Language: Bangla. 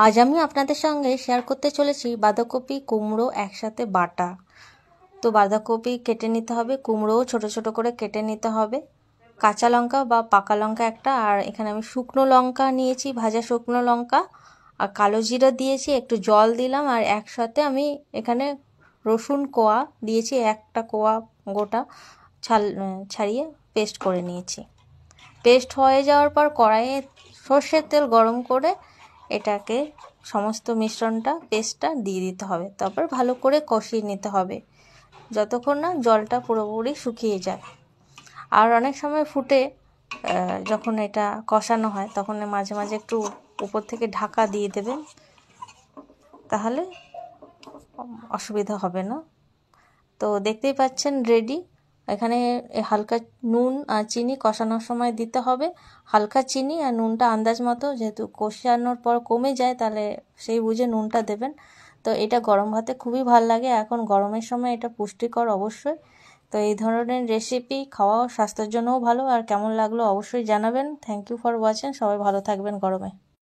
আজ আমি আপনাদের সঙ্গে শেয়ার করতে চলেছি বাঁধাকপি কুমড়ো একসাথে বাটা। তো বাঁধাকপি কেটে নিতে হবে, কুমড়োও ছোট ছোট করে কেটে নিতে হবে, কাঁচা লঙ্কা বা পাকা লঙ্কা একটা, আর এখানে আমি শুকনো লঙ্কা নিয়েছি, ভাজা শুকনো লঙ্কা, আর কালো জিরা দিয়েছি, একটু জল দিলাম, আর একসাথে আমি এখানে রসুন কোয়া দিয়েছি, একটা কোয়া গোটা ছাড়িয়ে পেস্ট করে নিয়েছি। পেস্ট হয়ে যাওয়ার পর কড়াইয়ে সর্ষের তেল গরম করে এটাকে সমস্ত মিশ্রণটা পেস্টটা দিয়ে দিতে হবে। তারপর ভালো করে কষিয়ে নিতে হবে যতক্ষণ না জলটা পুরোপুরি শুকিয়ে যায়। আর অনেক সময় ফুটে যখন এটা কষানো হয় তখন মাঝে মাঝে একটু উপর থেকে ঢাকা দিয়ে দেবেন, তাহলে অসুবিধা হবে না। তো দেখতেই পাচ্ছেন রেডি। এখানে হালকা নুন আর চিনি কষানোর সময় দিতে হবে, হালকা চিনি আর নুনটা আন্দাজ মতো, যেহেতু কষানোর পর কমে যায় তাহলে সেই বুঝে নুনটা দেবেন। তো এটা গরম ভাতে খুবই ভাল লাগে, এখন গরমের সময় এটা পুষ্টিকর অবশ্যই। তো এই ধরনের রেসিপি খাওয়াও স্বাস্থ্যের জন্যও ভালো। আর কেমন লাগলো অবশ্যই জানাবেন। Thank you for watching. সবাই ভালো থাকবেন গরমে।